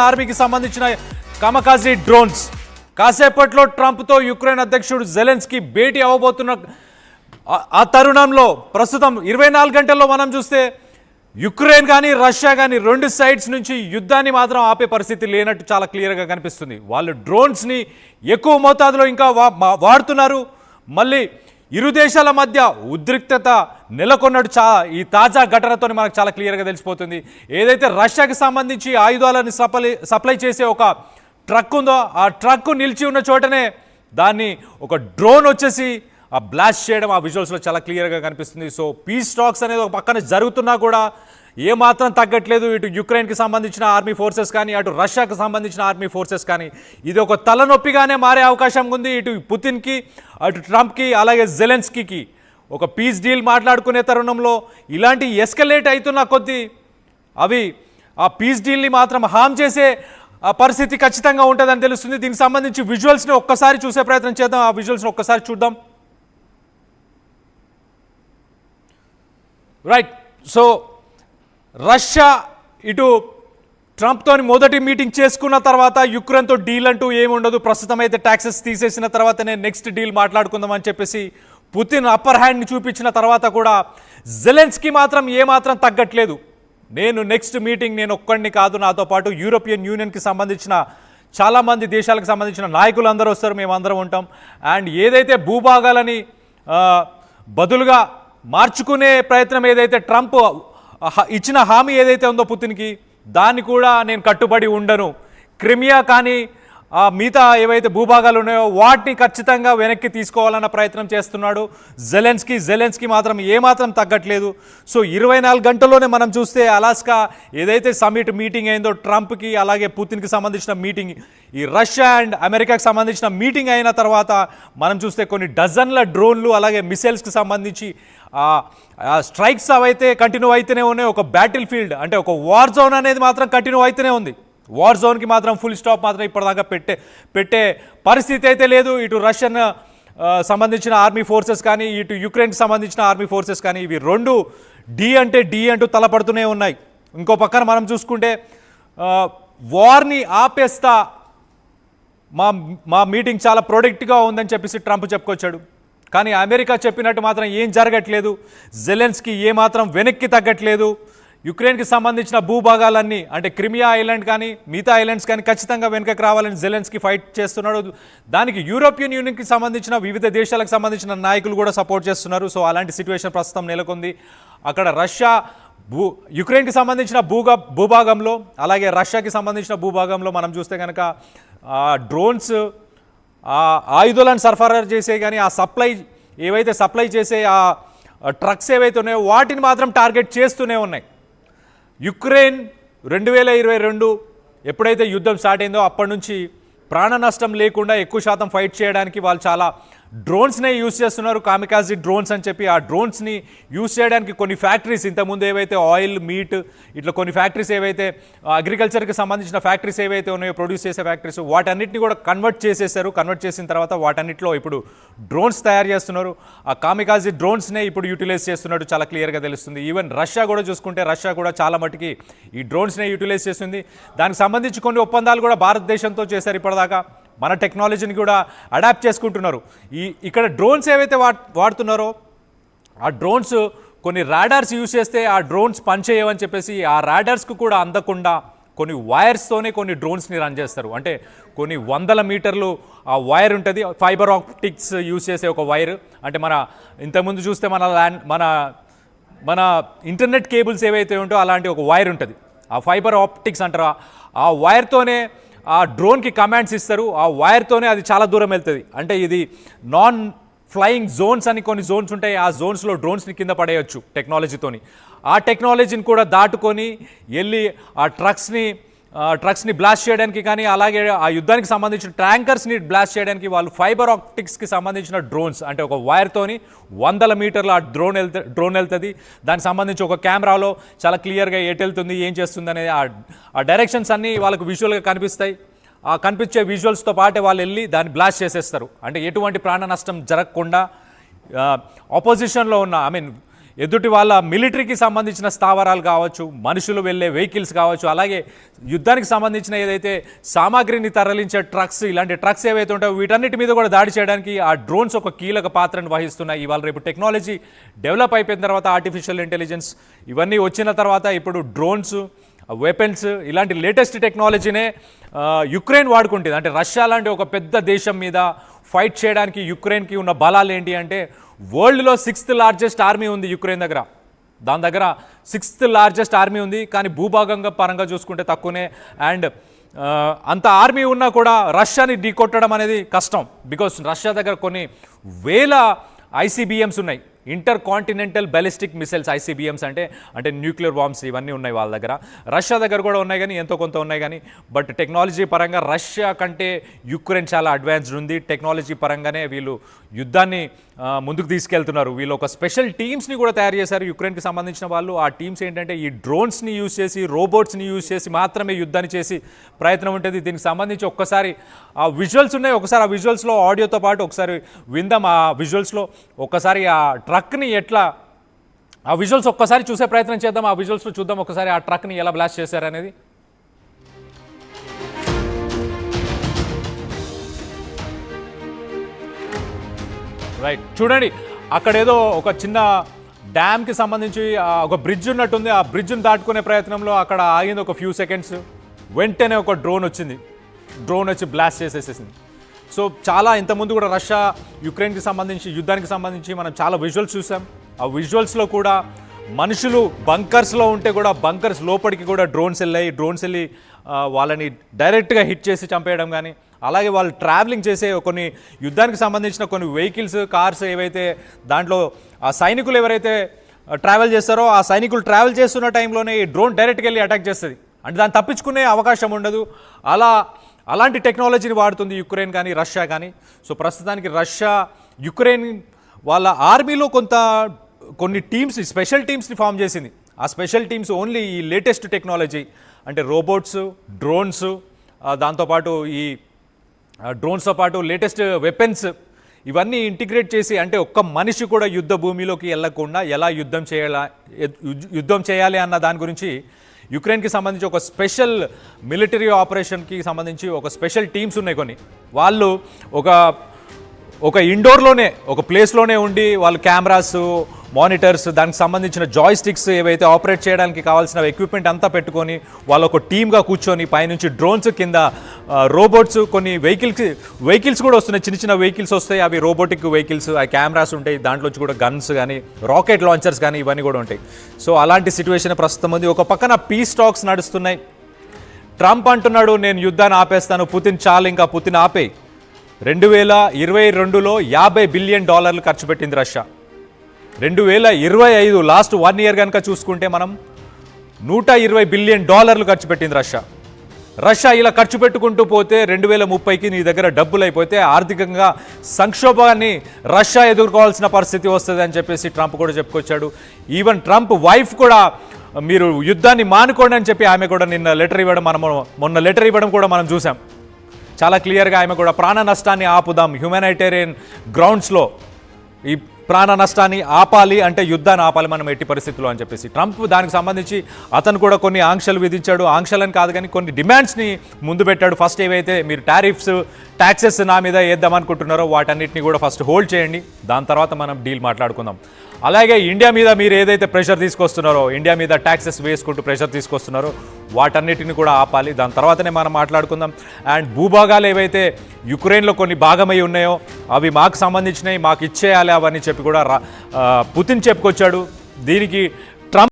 ఆర్మీకి సంబంధించిన కమకాజీ డ్రోన్స్ కాసేపట్లో ట్రంప్తో యుక్రెయిన్ అధ్యక్షుడు జెలెన్స్కీ భేటీ అవ్వబోతున్న ఆ తరుణంలో ప్రస్తుతం 24 గంటల్లో మనం చూస్తే యుక్రెయిన్ కానీ రష్యా కానీ రెండు సైడ్స్ నుంచి యుద్ధాన్ని మాత్రం ఆపే పరిస్థితి లేనట్టు చాలా క్లియర్గా కనిపిస్తుంది. వాళ్ళు డ్రోన్స్ని ఎక్కువ మోతాదులో ఇంకా వాడుతున్నారు. మళ్ళీ ఇరు దేశాల మధ్య ఉద్రిక్తత నెలకొన్నట్టు ఈ తాజా ఘటనతో మనకు చాలా క్లియర్గా తెలిసిపోతుంది. ఏదైతే రష్యాకి సంబంధించి ఆయుధాలను సప్లై చేసే ఒక ట్రక్ ఉందో ఆ ట్రక్ నిలిచి ఉన్న చోటనే దాన్ని ఒక డ్రోన్ వచ్చేసి ఆ బ్లాస్ట్ చేయడం ఆ విజువల్స్లో చాలా క్లియర్గా కనిపిస్తుంది. సో పీస్ టాక్స్ అనేది ఒక పక్కన జరుగుతున్నా కూడా ఏమాత్రం తగ్గట్లేదు. ఇటు యుక్రెయిన్కి సంబంధించిన ఆర్మీ ఫోర్సెస్ కానీ అటు రష్యాకి సంబంధించిన ఆర్మీ ఫోర్సెస్ కానీ ఇది ఒక తలనొప్పిగానే మారే అవకాశం ఉంది. ఇటు పుతిన్కి అటు ట్రంప్కి అలాగే జెలెన్స్కీకి ఒక పీస్ డీల్ మాట్లాడుకునే తరుణంలో ఇలాంటి ఎస్కలేట్ అవుతున్న కొద్దీ అవి ఆ పీస్ డీల్ని మాత్రం హామ్ చేసే పరిస్థితి ఖచ్చితంగా ఉంటుందని తెలుస్తుంది. దీనికి సంబంధించి విజువల్స్ని ఒక్కసారి చూసే ప్రయత్నం చేద్దాం. ఆ విజువల్స్ని ఒక్కసారి చూద్దాం. రైట్. సో రష్యా ఇటు ట్రంప్తో మొదటి మీటింగ్ చేసుకున్న తర్వాత యుక్రెయిన్తో డీల్ అంటూ ఏమి ఉండదు, ప్రస్తుతం అయితే ట్యాక్సెస్ తీసేసిన తర్వాతనే నెక్స్ట్ డీల్ మాట్లాడుకుందామని చెప్పేసి పుతిన్ అప్పర్ హ్యాండ్ని చూపించిన తర్వాత కూడా జెలెన్స్కీ మాత్రం ఏమాత్రం తగ్గట్లేదు. నేను నెక్స్ట్ మీటింగ్ నేను ఒక్కడిని కాదు, నాతో పాటు యూరోపియన్ యూనియన్కి సంబంధించిన చాలామంది దేశాలకు సంబంధించిన నాయకులు అందరూ వస్తారు, మేమందరం ఉంటాం. అండ్ ఏదైతే భూభాగాలని బదులుగా మార్చుకునే ప్రయత్నం ఏదైతే ట్రంప్ ఇచ్చిన హామీ ఏదైతే ఉందో పుతిన్కి దాన్ని కూడా నేను కట్టుబడి ఉండను, క్రిమియా కానీ మిగతా ఏవైతే భూభాగాలు ఉన్నాయో వాటిని ఖచ్చితంగా వెనక్కి తీసుకోవాలన్న ప్రయత్నం చేస్తున్నాడు జెలెన్స్కీ మాత్రం ఏమాత్రం తగ్గట్లేదు. సో 24 గంటల్లోనే మనం చూస్తే అలాస్కా ఏదైతే సమిట్ మీటింగ్ అయిందో ట్రంప్కి అలాగే పుతిన్కి సంబంధించిన మీటింగ్, ఈ రష్యా అండ్ అమెరికాకి సంబంధించిన మీటింగ్ అయిన తర్వాత మనం చూస్తే కొన్ని డజన్ల డ్రోన్లు అలాగే మిసైల్స్కి సంబంధించి స్ట్రైక్స్ అవైతే కంటిన్యూ అయితేనే ఉన్నాయి. ఒక బ్యాటిల్ ఫీల్డ్ అంటే ఒక వార్ జోన్ అనేది మాత్రం కంటిన్యూ అయితేనే ఉంది. వార్ జోన్కి మాత్రం ఫుల్ స్టాప్ మాత్రం ఇప్పటిదాకా పెట్టే పరిస్థితి అయితే లేదు. ఇటు రష్యన్ సంబంధించిన ఆర్మీ ఫోర్సెస్ కానీ ఇటు యుక్రెయిన్కి సంబంధించిన ఆర్మీ ఫోర్సెస్ కానీ ఇవి రెండు డి అంటూ తలపడుతూనే ఉన్నాయి. ఇంకో పక్కన మనం చూసుకుంటే వార్ని ఆపేస్తా, మా మీటింగ్ చాలా ప్రొడక్ట్గా ఉందని చెప్పేసి ట్రంప్ చెప్పుకొచ్చాడు. కానీ అమెరికా చెప్పినట్టు మాత్రం ఏం జరగట్లేదు. జెలెన్స్కీ ఏమాత్రం వెనక్కి తగ్గట్లేదు. యుక్రెయిన్కి సంబంధించిన భూభాగాలన్నీ అంటే క్రిమియా ఐలాండ్ కానీ మిగతా ఐలాండ్స్ కానీ ఖచ్చితంగా వెనకకి రావాలని జెలెన్స్కీ ఫైట్ చేస్తున్నాడు. దానికి యూరోపియన్ యూనియన్కి సంబంధించిన వివిధ దేశాలకు సంబంధించిన నాయకులు కూడా సపోర్ట్ చేస్తున్నారు. సో అలాంటి సిచ్యువేషన్ ప్రస్తుతం నెలకొంది. అక్కడ రష్యా యుక్రెయిన్కి సంబంధించిన భూభాగంలో అలాగే రష్యాకి సంబంధించిన భూభాగంలో మనం చూస్తే కనుక డ్రోన్స్ ఆయుధాలను సరఫరా చేసే కానీ ఆ సప్లై చేసే ఆ ట్రక్స్ ఏవైతే ఉన్నాయో వాటిని మాత్రం టార్గెట్ చేస్తూనే ఉన్నాయి. యుక్రెయిన్ 2022 ఎప్పుడైతే యుద్ధం స్టార్ట్ అయిందో అప్పటి నుంచి ప్రాణ నష్టం లేకుండా ఎక్కువ శాతం ఫైట్ చేయడానికి వాళ్ళు చాలా డ్రోన్స్నే యూజ్ చేస్తున్నారు, కామికాజీ డ్రోన్స్ అని చెప్పి. ఆ డ్రోన్స్ని యూజ్ చేయడానికి కొన్ని ఫ్యాక్టరీస్ ఇంతకుముందు ఏవైతే ఆయిల్ మీట్ ఇట్లా కొన్ని ఫ్యాక్టరీస్ ఏవైతే అగ్రికల్చర్కి సంబంధించిన ఫ్యాక్టరీస్ ఏవైతే ఉన్నాయో ప్రొడ్యూస్ చేసే ఫ్యాక్టరీస్ వాటన్నిటిని కూడా కన్వర్ట్ చేసిన తర్వాత వాటన్నిటిలో ఇప్పుడు డ్రోన్స్ తయారు చేస్తున్నారు. ఆ కామికాజీ డ్రోన్స్నే ఇప్పుడు యూటిలైజ్ చేస్తున్నట్టు చాలా క్లియర్గా తెలుస్తుంది. ఈవెన్ రష్యా కూడా చూసుకుంటే రష్యా కూడా చాలా మటుకి ఈ డ్రోన్స్నే యూటిలైజ్ చేస్తుంది. దానికి సంబంధించి కొన్ని ఒప్పందాలు కూడా భారతదేశంతో చేశారు ఇప్పటిదాకా. మన టెక్నాలజీని కూడా అడాప్ట్ చేసుకుంటున్నారు. ఇక్కడ డ్రోన్స్ ఏవైతే వాడుతున్నారో ఆ డ్రోన్స్ కొన్ని రాడార్స్ యూజ్ చేస్తే ఆ డ్రోన్స్ పనిచేయవని చెప్పేసి ఆ రాడార్స్కు కూడా అందకుండా కొన్ని వైర్స్తోనే కొన్ని డ్రోన్స్ని రన్ చేస్తారు. అంటే కొన్ని 100 మీటర్లు ఆ వైర్ ఉంటుంది, ఫైబర్ ఆప్టిక్స్ యూజ్ చేసే ఒక వైర్. అంటే మన ఇంతకుముందు చూస్తే మన ఇంటర్నెట్ కేబుల్స్ ఏవైతే ఉంటాయో అలాంటి ఒక వైర్ ఉంటుంది, ఆ ఫైబర్ ఆప్టిక్స్ అంటారు. ఆ వైర్తోనే ఆ డ్రోన్కి కమాండ్స్ ఇస్తారు. ఆ వైర్తోనే అది చాలా దూరం వెళ్తుంది. అంటే ఇది నాన్ ఫ్లయింగ్ జోన్స్ అని కొన్ని జోన్స్ ఉంటాయి. ఆ జోన్స్లో డ్రోన్స్ని కింద పడేయచ్చు టెక్నాలజీతోని. ఆ టెక్నాలజీని కూడా దాటుకొని వెళ్ళి ఆ ట్రక్స్ని బ్లాస్ట్ చేయడానికి కానీ అలాగే ఆ యుద్ధానికి సంబంధించిన ట్యాంకర్స్ని బ్లాస్ట్ చేయడానికి వాళ్ళు ఫైబర్ ఆప్టిక్స్కి సంబంధించిన డ్రోన్స్ అంటే ఒక వైర్తోని 100 మీటర్లు ఆ డ్రోన్ వెళ్తుంది. దానికి సంబంధించి ఒక కెమెరాలో చాలా క్లియర్గా ఎటు వెళ్తుంది ఏం చేస్తుంది అనేది ఆ డైరెక్షన్స్ అన్నీ వాళ్ళకు విజువల్గా కనిపిస్తాయి. ఆ కనిపించే విజువల్స్తో పాటే వాళ్ళు వెళ్ళి దాన్ని బ్లాస్ట్ చేసేస్తారు. అంటే ఎటువంటి ప్రాణ నష్టం జరగకుండా ఆపోజిషన్లో ఉన్న ఎదుటి వాళ్ళ మిలిటరీకి సంబంధించిన స్థావరాలు కావచ్చు, మనుషులు వెళ్ళే వెహికల్స్ కావచ్చు, అలాగే యుద్ధానికి సంబంధించిన ఏదైతే సామాగ్రిని తరలించే ట్రక్స్, ఇలాంటి ట్రక్స్ ఏవైతే ఉంటాయో వీటన్నిటి మీద కూడా దాడి చేయడానికి ఆ డ్రోన్స్ ఒక కీలక పాత్రను వహిస్తున్నాయి. ఇవాళ రేపు టెక్నాలజీ డెవలప్ అయిపోయిన తర్వాత ఆర్టిఫిషియల్ ఇంటెలిజెన్స్ ఇవన్నీ వచ్చిన తర్వాత ఇప్పుడు డ్రోన్స్, వెపన్స్, ఇలాంటి లేటెస్ట్ టెక్నాలజీనే యుక్రెయిన్ వాడుకుంటుంది. అంటే రష్యా లాంటి ఒక పెద్ద దేశం మీద ఫైట్ చేయడానికి యుక్రెయిన్కి ఉన్న బలాలు ఏంటి అంటే, వరల్డ్లో 6th లార్జెస్ట్ ఆర్మీ ఉంది యుక్రెయిన్ దగ్గర. దాని దగ్గర 6th లార్జెస్ట్ ఆర్మీ ఉంది, కానీ భూభాగంగా పరంగా చూసుకుంటే తక్కువనే. అండ్ అంత ఆర్మీ ఉన్నా కూడా రష్యాని ఢీకొట్టడం అనేది కష్టం. బికాస్ రష్యా దగ్గర కొన్ని వేల ఐసీబీఎమ్స్ ఉన్నాయి, ఇంటర్ కాంటినెంటల్ బ్యాలిస్టిక్ మిసైల్స్. ఐసీబీఎమ్స్ అంటే న్యూక్లియర్ బాంబ్స్ ఇవన్నీ ఉన్నాయి వాళ్ళ దగ్గర. రష్యా దగ్గర కూడా ఉన్నాయి కానీ ఎంతో కొంత ఉన్నాయి కానీ, బట్ టెక్నాలజీ పరంగా రష్యా కంటే యుక్రెయిన్ చాలా అడ్వాన్స్డ్ ఉంది. టెక్నాలజీ పరంగానే వీళ్ళు యుద్ధాన్ని ముందుకు తీసుకెళ్తున్నారు. వీళ్ళు ఒక స్పెషల్ టీమ్స్ని కూడా తయారు చేశారు యుక్రెయిన్కి సంబంధించిన వాళ్ళు. ఆ టీమ్స్ ఏంటంటే ఈ డ్రోన్స్ని యూజ్ చేసి, రోబోట్స్ని యూజ్ చేసి మాత్రమే యుద్ధాన్ని చేసి ప్రయత్నం ఉంటుంది. దీనికి సంబంధించి ఒక్కసారి ఆ విజువల్స్ ఉన్నాయి, ఒకసారి ఆ విజువల్స్లో ఆడియోతో పాటు ఒకసారి విందాం. ఆ విజువల్స్లో ఒక్కసారి ఆ ట్రక్ని ఎట్లా, ఆ విజువల్స్ ఒక్కసారి చూసే ప్రయత్నం చేద్దాం. ఆ విజువల్స్లో చూద్దాం ఒకసారి ఆ ట్రక్ని ఎలా బ్లాస్ట్ చేశారనేది. రైట్, చూడండి అక్కడేదో ఒక చిన్న డ్యామ్కి సంబంధించి ఒక బ్రిడ్జ్ ఉన్నట్టుంది. ఆ బ్రిడ్జ్ని దాటుకునే ప్రయత్నంలో అక్కడ ఆగింది ఒక ఫ్యూ సెకండ్స్. వెంటనే ఒక డ్రోన్ వచ్చింది, డ్రోన్ వచ్చి బ్లాస్ట్ చేసేసేసింది. సో చాలా ఇంతకుముందు కూడా రష్యా యుక్రెయిన్కి సంబంధించి యుద్ధానికి సంబంధించి మనం చాలా విజువల్స్ చూసాం. ఆ విజువల్స్లో కూడా మనుషులు బంకర్స్లో ఉంటే కూడా బంకర్స్ లోపలికి కూడా డ్రోన్స్ వెళ్ళి వాళ్ళని డైరెక్ట్గా హిట్ చేసి చంపేయడం కానీ, అలాగే వాళ్ళు ట్రావెలింగ్ చేసే కొన్ని యుద్ధానికి సంబంధించిన కొన్ని వెహికల్స్, కార్స్ ఏవైతే దాంట్లో ఆ సైనికులు ఎవరైతే ట్రావెల్ చేస్తారో ఆ సైనికులు ట్రావెల్ చేస్తున్న టైంలోనే ఈ డ్రోన్ డైరెక్ట్గా వెళ్ళి అటాక్ చేస్తుంది. అంటే దాన్ని తప్పించుకునే అవకాశం ఉండదు. అలాంటి టెక్నాలజీని వాడుతుంది యుక్రెయిన్ కానీ రష్యా కానీ. సో ప్రస్తుతానికి రష్యా యుక్రెయిన్ వాళ్ళ ఆర్మీలో కొన్ని టీమ్స్, స్పెషల్ టీమ్స్ని ఫామ్ చేసింది. ఆ స్పెషల్ టీమ్స్ ఓన్లీ ఈ లేటెస్ట్ టెక్నాలజీ అంటే రోబోట్స్, డ్రోన్స్, దాంతోపాటు ఈ డ్రోన్స్తో పాటు లేటెస్ట్ వెపన్స్ ఇవన్నీ ఇంటిగ్రేట్ చేసి, అంటే ఒక్క మనిషి కూడా యుద్ధ భూమిలోకి వెళ్ళకుండా ఎలా యుద్ధం చేయాలి అన్న దాని గురించి యుక్రెయిన్కి సంబంధించి ఒక స్పెషల్ మిలిటరీ ఆపరేషన్కి సంబంధించి ఒక స్పెషల్ టీమ్స్ ఉన్నాయి కొన్ని. వాళ్ళు ఒక ఇండోర్లోనే ఒక ప్లేస్లోనే ఉండి వాళ్ళు కెమెరాస్, మానిటర్స్, దానికి సంబంధించిన జాయ్స్టిక్స్ ఏవైతే ఆపరేట్ చేయడానికి కావాల్సిన ఎక్విప్మెంట్ అంతా పెట్టుకొని వాళ్ళు ఒక టీమ్గా కూర్చొని పైనుంచి డ్రోన్స్, కింద రోబోట్స్, కొన్ని వెహికల్స్ కూడా వస్తున్నాయి, చిన్న చిన్న వెహికల్స్ వస్తాయి, అవి రోబోటిక్ వెహికల్స్, ఆ కెమెరాస్ ఉంటాయి, దాంట్లోంచి కూడా గన్స్ కానీ రాకెట్ లాంచర్స్ కానీ ఇవన్నీ కూడా ఉంటాయి. సో అలాంటి సిచ్యువేషన్ ప్రస్తుతం ఉంది. ఒక పక్కన పీస్ టాక్స్ నడుస్తున్నాయి. ట్రంప్ అంటున్నాడు నేను యుద్ధాన్ని ఆపేస్తాను, పుతిన్ చాలు, ఇంకా పుతిన్ ఆపేయి. 2022లో $50 బిలియన్ ఖర్చు పెట్టింది రష్యా. 2025 లాస్ట్ 1 ఇయర్ కనుక చూసుకుంటే మనం $120 బిలియన్ ఖర్చు పెట్టింది రష్యా. ఇలా ఖర్చు పెట్టుకుంటూ పోతే 2030కి నీ దగ్గర డబ్బులు అయిపోతే ఆర్థికంగా సంక్షోభాన్ని రష్యా ఎదుర్కోవాల్సిన పరిస్థితి వస్తుంది అని చెప్పేసి ట్రంప్ కూడా చెప్పుకొచ్చాడు. ఈవెన్ ట్రంప్ వైఫ్ కూడా మీరు యుద్ధాన్ని మానుకోండి అని చెప్పి ఆమె కూడా మొన్న లెటర్ ఇవ్వడం కూడా మనం చూసాం. చాలా క్లియర్గా ఆమె కూడా ప్రాణ నష్టాన్ని ఆపుదాం, హ్యూమానిటేరియన్ గ్రౌండ్స్లో ఈ ప్రాణ నష్టాన్ని ఆపాలి అంటే యుద్ధాన్ని ఆపాలి మనం ఎట్టి పరిస్థితుల్లో అని చెప్పేసి ట్రంప్ దానికి సంబంధించి అతను కూడా కొన్ని ఆంక్షలు విధించాడు. ఆంక్షలని కాదు కానీ కొన్ని డిమాండ్స్ని ముందు పెట్టాడు. ఫస్ట్ ఏవైతే మీరు టారిఫ్స్, ట్యాక్సెస్ నా మీద వేద్దామనుకుంటున్నారో వాటన్నిటిని కూడా ఫస్ట్ హోల్డ్ చేయండి, దాని తర్వాత మనం డీల్ మాట్లాడుకుందాం. అలాగే ఇండియా మీద మీరు ఏదైతే ప్రెషర్ తీసుకొస్తున్నారో, ఇండియా మీద ట్యాక్సెస్ వేసుకుంటూ ప్రెషర్ తీసుకొస్తున్నారో వాటన్నిటిని కూడా ఆపాలి, దాని తర్వాతనే మనం మాట్లాడుకుందాం. అండ్ భూభాగాలు ఏవైతే యుక్రెయిన్లో కొన్ని భాగమై ఉన్నాయో అవి మాకు సంబంధించినవి, మాకు ఇచ్చేయాలి అవన్నీ చెప్పి కూడా పుతిన్ చెప్పుకొచ్చాడు. దీనికి